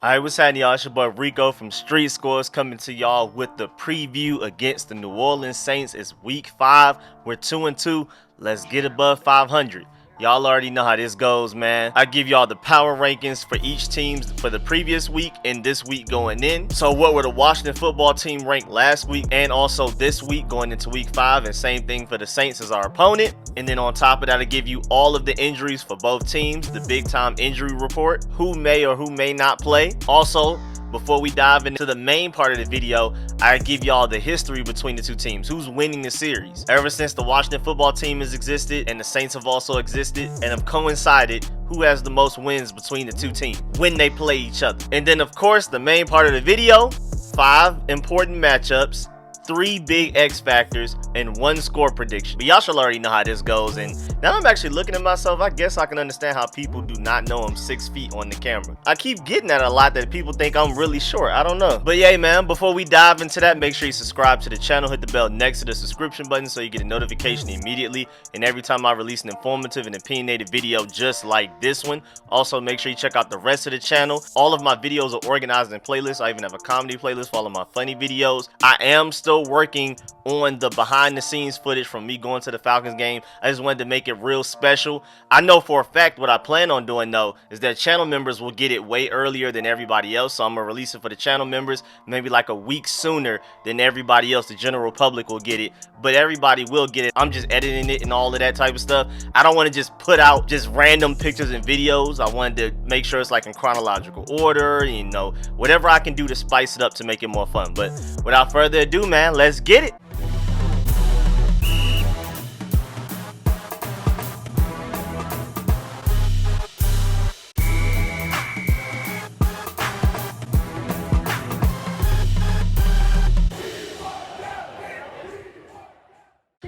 Alright, what's happening, y'all? It's your boy Rico from Street Scores coming to y'all with the preview against the New Orleans Saints. It's week 5. We're 2-2. Let's get above 500. Y'all already know how this goes, man. I give y'all the power rankings for each team for the previous week and this week going in. So what were the Washington football team ranked last week and also this week going into week 5, and same thing for the Saints as our opponent. And then on top of that, I give you all of the injuries for both teams, the big time injury report, who may or who may not play. Also, before we dive into the main part of the video, I give y'all the history between the two teams. Who's winning the series? Ever since the Washington football team has existed and the Saints have also existed and have coincided, who has the most wins between the two teams when they play each other. And then of course, the main part of the video, 5 important matchups, 3 big X factors, and 1 score prediction. But y'all should already know how this goes, and now I'm actually looking at myself, I guess I can understand how people do not know I'm 6 feet on the camera. I keep getting that a lot, that people think I'm really short. I don't know. But yeah, man, before we dive into that, make sure you subscribe to the channel, hit the bell next to the subscription button so you get a notification immediately, and every time I release an informative and opinionated video just like this one. Also, make sure you check out the rest of the channel. All of my videos are organized in playlists. I even have a comedy playlist for all of my funny videos. I am still working on the behind the scenes footage from me going to the Falcons game. I just wanted to make it real special. I know for a fact what I plan on doing though is that channel members will get it way earlier than everybody else, so I'm gonna release it for the channel members maybe like a week sooner than everybody else. The general public will get it, but everybody will get it. I'm just editing it and all of that type of stuff. I don't want to just put out just random pictures and videos. I wanted to make sure it's like in chronological order, you know, whatever I can do to spice it up to make it more fun. But without further ado, man, let's get it.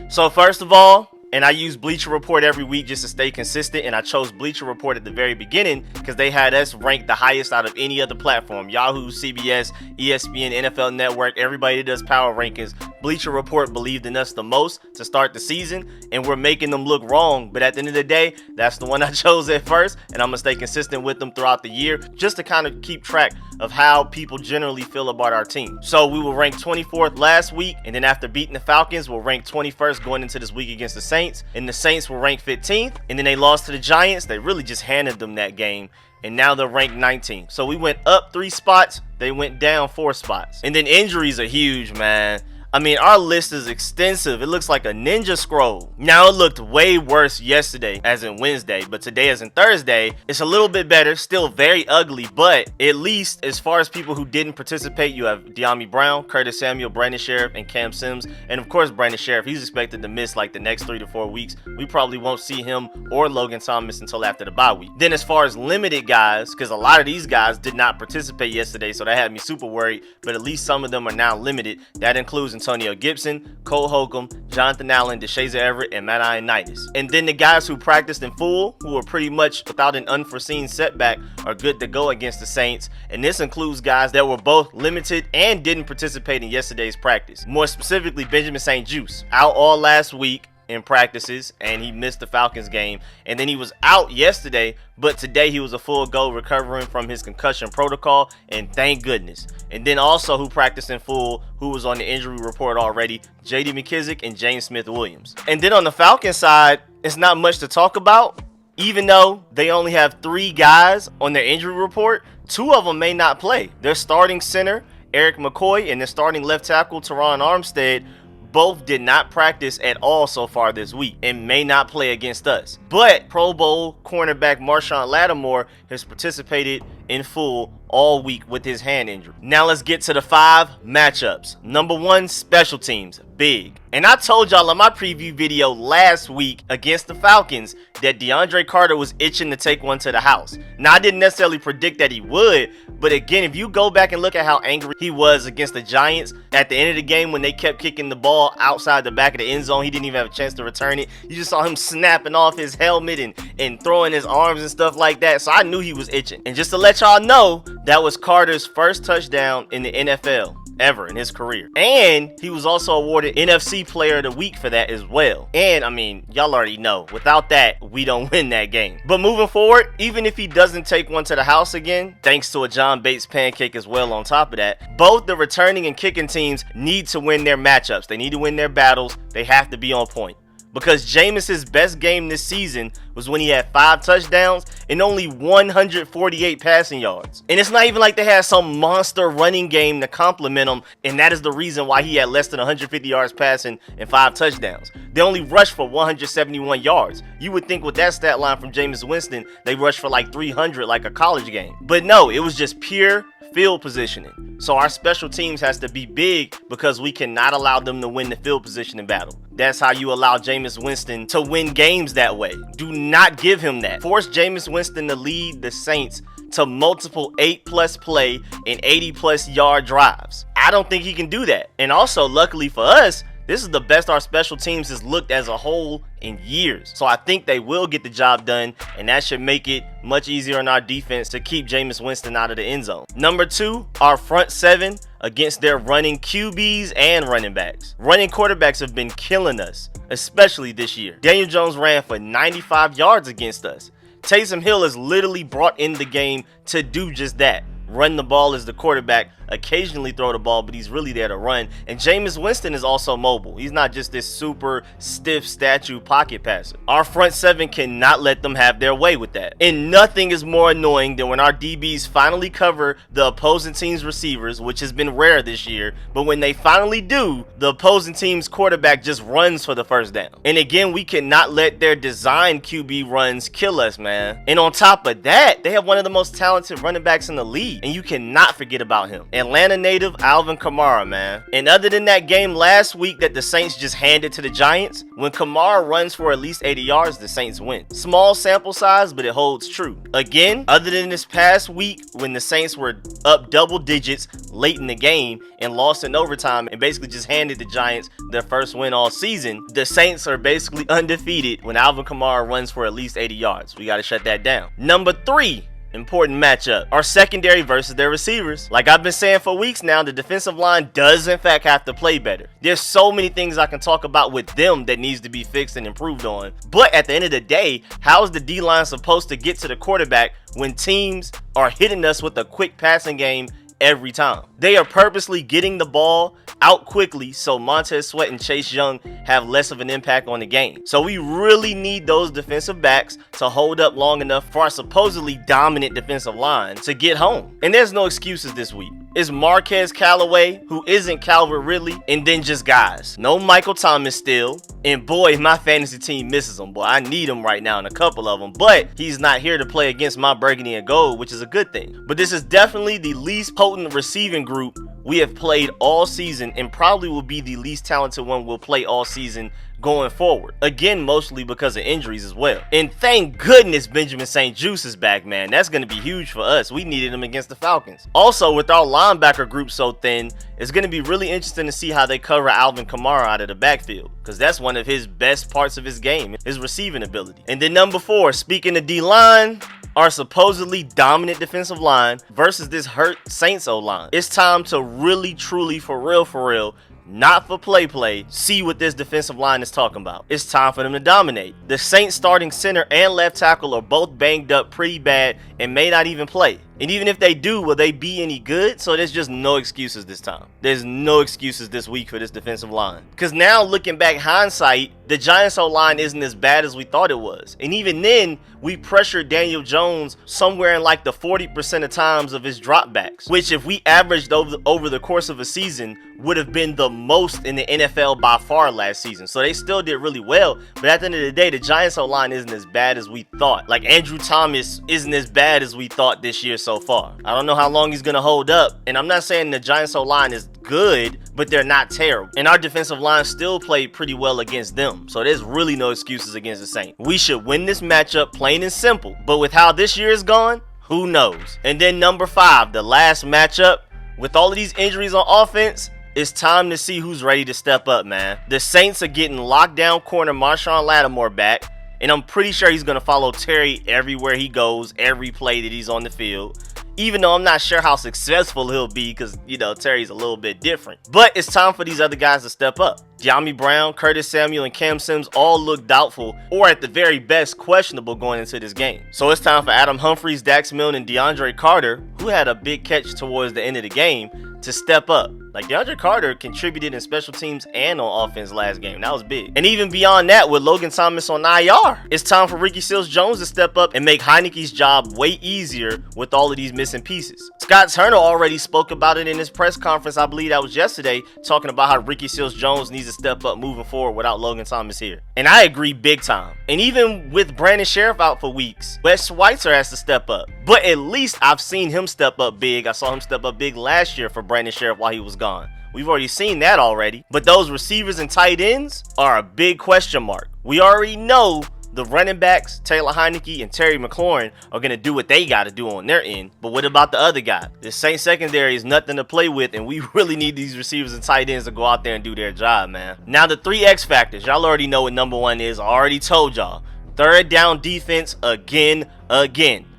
So first of all, and I use Bleacher Report every week just to stay consistent, and I chose Bleacher Report at the very beginning because they had us ranked the highest out of any other platform. Yahoo, CBS, ESPN, NFL Network, everybody that does power rankings, Bleacher Report believed in us the most to start the season, and we're making them look wrong. But at the end of the day, that's the one I chose at first, and I'm going to stay consistent with them throughout the year just to kind of keep track of how people generally feel about our team. So we were ranked 24th last week, and then after beating the Falcons, we'll rank 21st going into this week against the Saints. And the Saints were ranked 15th, and then they lost to the Giants. They really just handed them that game, and now they're ranked 19th. So we went up 3 spots, they went down 4 spots. And then injuries are huge, man. I mean, our list is extensive. It looks like a ninja scroll. Now, it looked way worse yesterday, as in Wednesday, but today, as in Thursday, it's a little bit better. Still very ugly, but at least as far as people who didn't participate, you have De'Ami Brown, Curtis Samuel, Brandon Sheriff, and Cam Sims. And of course, Brandon Sheriff, he's expected to miss like the next 3 to 4 weeks. We probably won't see him or Logan Thomas until after the bye week. Then as far as limited guys, because a lot of these guys did not participate yesterday, so that had me super worried, but at least some of them are now limited. That includes Antonio Gibson, Cole Holcomb, Jonathan Allen, DeShazer Everett, and Matt Ioannidis. And then the guys who practiced in full, who are pretty much without an unforeseen setback, are good to go against the Saints. And this includes guys that were both limited and didn't participate in yesterday's practice. More specifically, Benjamin St-Juste, out all last week in practices, and he missed the Falcons game, and then he was out yesterday, but today he was a full go recovering from his concussion protocol, and thank goodness. And then also who practiced in full, who was on the injury report already, JD McKissic and James Smith-Williams. And then on the Falcons side, it's not much to talk about. Even though they only have 3 guys on their injury report, 2 of them may not play. Their starting center, Eric McCoy, and their starting left tackle, Teron Armstead, both did not practice at all so far this week and may not play against us. But Pro Bowl cornerback Marshawn Lattimore has participated in full all week with his hand injury. Now let's get to the 5 matchups. Number 1, special teams, big. And I told y'all in my preview video last week against the Falcons that DeAndre Carter was itching to take one to the house. Now, I didn't necessarily predict that he would, but again, if you go back and look at how angry he was against the Giants at the end of the game when they kept kicking the ball outside the back of the end zone, he didn't even have a chance to return it. You just saw him snapping off his helmet and throwing his arms and stuff like that. So I knew he was itching. And just to let y'all know, that was Carter's first touchdown in the NFL. ever in his career. And he was also awarded NFC Player of the Week for that as well. And I mean, y'all already know, without that, we don't win that game. But moving forward, even if he doesn't take one to the house again, thanks to a John Bates pancake as well on top of that, both the returning and kicking teams need to win their matchups. They need to win their battles. They have to be on point. Because Jemeis' best game this season was when he had 5 touchdowns and only 148 passing yards. And it's not even like they had some monster running game to complement him, and that is the reason why he had less than 150 yards passing and 5 touchdowns. They only rushed for 171 yards. You would think with that stat line from Jameis Winston, they rushed for like 300 like a college game. But no, it was just pure field positioning. So our special teams has to be big because we cannot allow them to win the field positioning battle. That's how you allow Jameis Winston to win games that way. Do not give him that. Force Jameis Winston to lead the Saints to multiple 8+ play and 80+ yard drives. I don't think he can do that. And also, luckily for us, this is the best our special teams has looked as a whole in years. So I think they will get the job done, and that should make it much easier on our defense to keep Jameis Winston out of the end zone. Number 2, our front 7 against their running QBs and running backs. Running quarterbacks have been killing us, especially this year. Daniel Jones ran for 95 yards against us. Taysom Hill is literally brought in the game to do just that. Run the ball as the quarterback, occasionally throw the ball, but he's really there to run. And Jameis Winston is also mobile. He's not just this super stiff statue pocket passer. Our front 7 cannot let them have their way with that. And nothing is more annoying than when our DBs finally cover the opposing team's receivers, which has been rare this year. But when they finally do, the opposing team's quarterback just runs for the first down. And again, we cannot let their design QB runs kill us, man. And on top of that, they have one of the most talented running backs in the league, and you cannot forget about him. Atlanta native Alvin Kamara, man. And other than that game last week that the Saints just handed to the Giants, when Kamara runs for at least 80 yards, the Saints win. Small sample size, but it holds true. Again, other than this past week when the Saints were up double digits late in the game and lost in overtime and basically just handed the Giants their first win all season, the Saints are basically undefeated when Alvin Kamara runs for at least 80 yards. We got to shut that down. Number 3. Important matchup, our secondary versus their receivers. Like I've been saying for weeks now, the defensive line does in fact have to play better. There's so many things I can talk about with them that needs to be fixed and improved on. But at the end of the day, how is the D-line supposed to get to the quarterback when teams are hitting us with a quick passing game every time? They are purposely getting the ball out quickly so Montez Sweat and Chase Young have less of an impact on the game. So we really need those defensive backs to hold up long enough for our supposedly dominant defensive line to get home. And there's no excuses this week. It's Marquez Callaway, who isn't Calvert Ridley, and then just guys. No Michael Thomas still. And boy, my fantasy team misses him. Boy, I need him right now in a couple of them. But he's not here to play against my burgundy and gold, which is a good thing. But this is definitely the least potent receiving group we have played all season, and probably will be the least talented one we'll play all season going forward. Again, mostly because of injuries as well. And thank goodness Benjamin St. Juice is back, man. That's going to be huge for us. We needed him against the Falcons. Also, with our linebacker group so thin, it's going to be really interesting to see how they cover Alvin Kamara out of the backfield, because that's one of his best parts of his game, his receiving ability. And then number 4, speaking of D-line, our supposedly dominant defensive line versus this hurt Saints O-line. It's time to really, truly, for real, not for play, see what this defensive line is talking about. It's time for them to dominate. The Saints starting center and left tackle are both banged up pretty bad and may not even play. And even if they do, will they be any good? So there's just no excuses this time. There's no excuses this week for this defensive line. Because now, looking back hindsight, the Giants O-line isn't as bad as we thought it was. And even then, we pressured Daniel Jones somewhere in like the 40% of times of his dropbacks, which if we averaged over the course of a season, would have been the most in the NFL by far last season. So they still did really well. But at the end of the day, the Giants O-line isn't as bad as we thought. Like Andrew Thomas isn't as bad as we thought this year so far. I don't know how long he's going to hold up. And I'm not saying the Giants O-line is good, but they're not terrible. And our defensive line still played pretty well against them. So there's really no excuses against the Saints. We should win this matchup plain and simple. But with how this year is gone, who knows? And then number 5, the last matchup. With all of these injuries on offense, it's time to see who's ready to step up, man. The Saints are getting lockdown corner Marshawn Lattimore back, and I'm pretty sure he's going to follow Terry everywhere he goes, every play that he's on the field. even though I'm not sure how successful he'll be because, you know, Terry's a little bit different. But it's time for these other guys to step up. De'Ami Brown, Curtis Samuel, and Cam Sims all look doubtful, or at the very best, questionable going into this game. So it's time for Adam Humphries, Dax Milne, and DeAndre Carter, who had a big catch towards the end of the game, to step up. Like, DeAndre Carter contributed in special teams and on offense last game. That was big. And even beyond that, with Logan Thomas on IR, it's time for Ricky Seals-Jones to step up and make Heineke's job way easier with all of these missing pieces. Scott Turner already spoke about it in his press conference, I believe that was yesterday, talking about how Ricky Seals-Jones needs to step up moving forward without Logan Thomas here. And I agree big time. And even with Brandon Sheriff out for weeks, Wes Schweitzer has to step up. But at least I've seen him step up big. I saw him step up big last year for Brandon Sheriff while he was gone. We've already seen that already. But those receivers and tight ends are a big question mark. We already know the running backs, Taylor Heinicke and Terry McLaurin, are going to do what they got to do on their end. But what about the other guy? The Saints secondary is nothing to play with, and we really need these receivers and tight ends to go out there and do their job, man. Now, the 3 X factors. Y'all already know what number 1 is. I already told y'all. Third down defense again.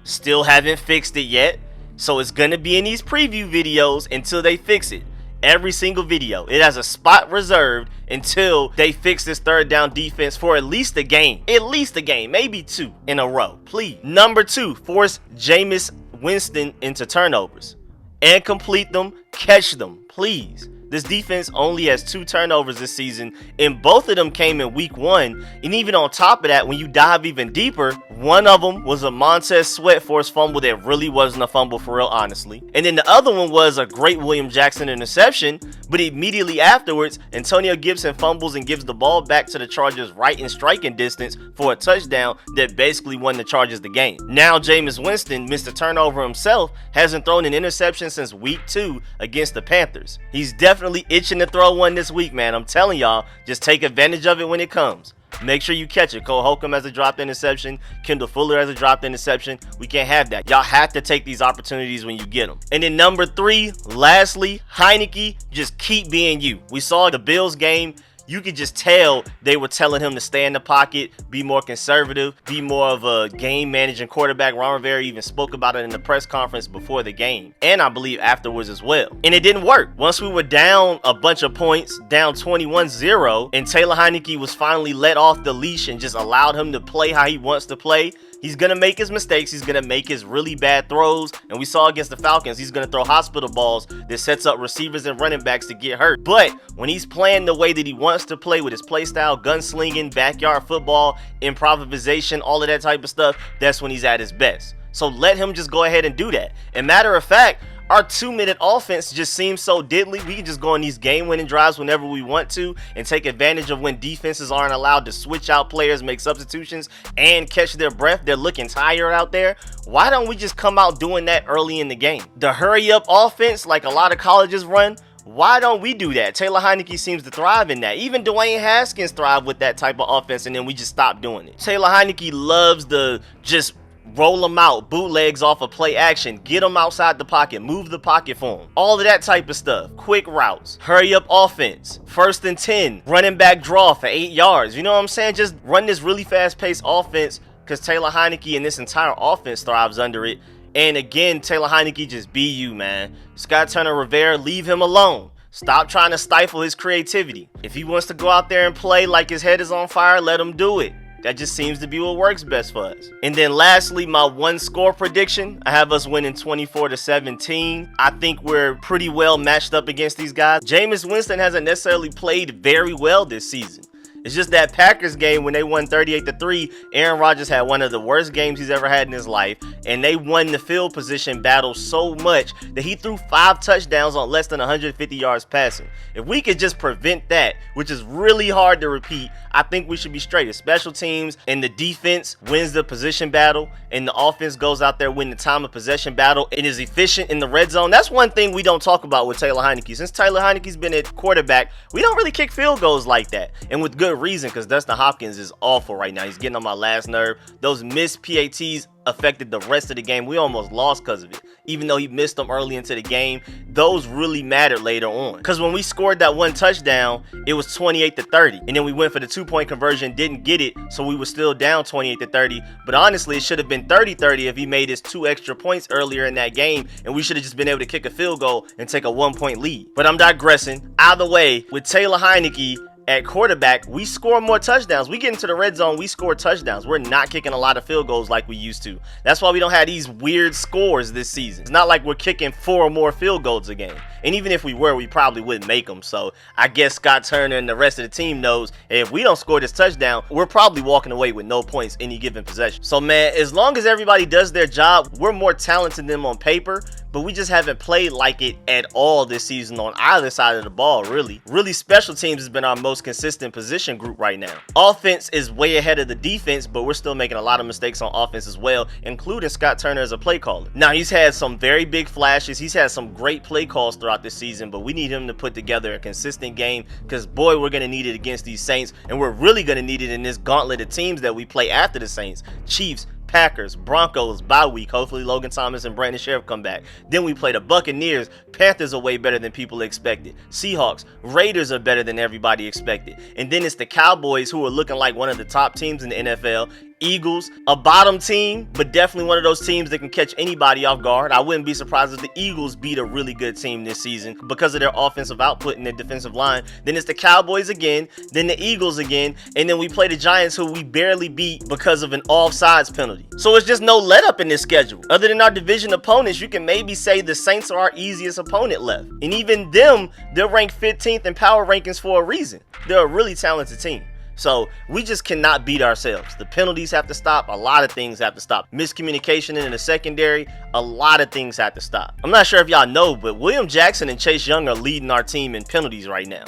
Still haven't fixed it yet. So it's going to be in these preview videos until they fix it. Every single video. It has a spot reserved until they fix this third down defense for at least a game. At least a game. Maybe 2 in a row. Please. Number 2, force Jameis Winston into turnovers. And complete them. Catch them. Please. This defense only has 2 turnovers this season, and both of them came in week 1. And even on top of that, when you dive even deeper, one of them was a Montez Sweat forced fumble that really wasn't a fumble for real, honestly. And then the other one was a great William Jackson interception, but immediately afterwards, Antonio Gibson fumbles and gives the ball back to the Chargers right in striking distance for a touchdown that basically won the Chargers the game. Now Jameis Winston, Mr. Turnover himself, hasn't thrown an interception since week 2 against the Panthers. He's definitely itching to throw one this week, man. I'm telling y'all, just take advantage of it when it comes. Make sure you catch it. Cole Holcomb has a dropped interception. Kendall Fuller has a dropped interception. We can't have that. Y'all have to take these opportunities when you get them. And then number 3, lastly, Heinicke, just keep being you. We saw the Bills game. You could just tell they were telling him to stay in the pocket, be more conservative, be more of a game-managing quarterback. Ron Rivera even spoke about it in the press conference before the game, and I believe afterwards as well. And it didn't work. Once we were down a bunch of points, down 21-0, and Taylor Heinicke was finally let off the leash and just allowed him to play how he wants to play, he's going to make his mistakes. He's going to make his really bad throws. And we saw against the Falcons, he's going to throw hospital balls that sets up receivers and running backs to get hurt. But when he's playing the way that he wants to play with his play style, gunslinging, backyard football, improvisation, all of that type of stuff, that's when he's at his best. So let him just go ahead and do that. And matter of fact, our 2-minute offense just seems so diddly. We can just go on these game-winning drives whenever we want to and take advantage of when defenses aren't allowed to switch out players, make substitutions, and catch their breath. They're looking tired out there. Why don't we just come out doing that early in the game? The hurry-up offense, like a lot of colleges run, why don't we do that? Taylor Heinicke seems to thrive in that. Even Dwayne Haskins thrive with that type of offense, and then we just stop doing it. Taylor Heinicke loves the just roll them out, bootlegs off of play action, get them outside the pocket, move the pocket for them. All of that type of stuff. Quick routes, hurry up offense, 1st and 10, running back draw for 8 yards. You know what I'm saying? Just run this really fast-paced offense because Taylor Heinicke and this entire offense thrives under it. And again, Taylor Heinicke, just be you, man. Scott Turner Rivera, leave him alone. Stop trying to stifle his creativity. If he wants to go out there and play like his head is on fire, let him do it. That just seems to be what works best for us. And then lastly, my 1 score prediction. I have us winning 24-17. I think we're pretty well matched up against these guys. Jameis Winston hasn't necessarily played very well this season. It's just that Packers game when they won 38-3, Aaron Rodgers had one of the worst games he's ever had in his life, and they won the field position battle so much that he threw 5 touchdowns on less than 150 yards passing. If we could just prevent that, which is really hard to repeat, I think we should be straight. If special teams and the defense wins the position battle and the offense goes out there winning the time of possession battle and is efficient in the red zone, that's one thing we don't talk about with Taylor Heinicke. Since Taylor Heinicke's been at quarterback, we don't really kick field goals like that. And with good good reason, because Dustin Hopkins is awful right now. He's getting on my last nerve. Those missed PATs affected the rest of the game. We almost lost because of it. Even though he missed them early into the game, those really mattered later on. Because when we scored that one touchdown, it was 28-30. And then we went for the 2-point conversion, didn't get it, so we were still down 28-30. But honestly, it should have been 30-30 if he made his 2 extra points earlier in that game, and we should have just been able to kick a field goal and take a 1-point lead. But I'm digressing. Either way, with Taylor Heinicke at quarterback, we score more touchdowns. We get into the red zone, we score touchdowns. We're not kicking a lot of field goals like we used to. That's why we don't have these weird scores this season. It's not like we're kicking 4 or more field goals a game. And even if we were, we probably wouldn't make them. So I guess Scott Turner and the rest of the team knows, hey, if we don't score this touchdown, we're probably walking away with no points any given possession. So man, as long as everybody does their job, we're more talented than them on paper, but we just haven't played like it at all this season on either side of the ball, really. Really, special teams has been our most consistent position group right now. Offense is way ahead of the defense, but we're still making a lot of mistakes on offense as well, including Scott Turner as a play caller. Now, he's had some very big flashes. He's had some great play calls throughout this season, but we need him to put together a consistent game, because boy, we're going to need it against these Saints, and we're really going to need it in this gauntlet of teams that we play after the Saints. Chiefs, Packers, Broncos, bye week. Hopefully Logan Thomas and Brandon Sheriff come back. Then we play the Buccaneers. Panthers are way better than people expected. Seahawks, Raiders are better than everybody expected. And then it's the Cowboys, who are looking like one of the top teams in the NFL. Eagles, a bottom team, but definitely one of those teams that can catch anybody off guard. I wouldn't be surprised if the Eagles beat a really good team this season because of their offensive output and their defensive line. Then it's the Cowboys again, then the Eagles again, and then we play the Giants, who we barely beat because of an offsides penalty. So it's just no let up in this schedule. Other than our division opponents, you can maybe say the Saints are our easiest opponent left. And even them, they're ranked 15th in power rankings for a reason. They're a really talented team. So we just cannot beat ourselves. The penalties have to stop. A lot of things have to stop. Miscommunication in the secondary, a lot of things have to stop. I'm not sure if y'all know, but William Jackson and Chase Young are leading our team in penalties right now.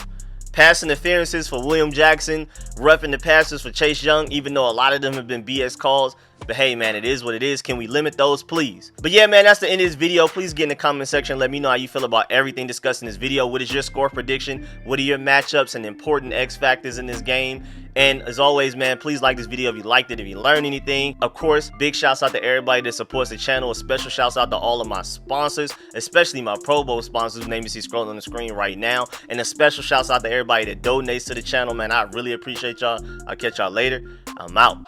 Pass interferences for William Jackson, roughing the passes for Chase Young, even though a lot of them have been BS calls. But hey, man, it is what it is. Can we limit those, please? But yeah, man, that's the end of this video. Please get in the comment section. Let me know how you feel about everything discussed in this video. What is your score prediction? What are your matchups and important X factors in this game? And as always, man, please like this video if you liked it, if you learned anything. Of course, big shouts out to everybody that supports the channel. A special shouts out to all of my sponsors, especially my Pro Bowl sponsors, whose name you see scrolling on the screen right now. And a special shouts out to everybody that donates to the channel, man. I really appreciate y'all. I'll catch y'all later. I'm out.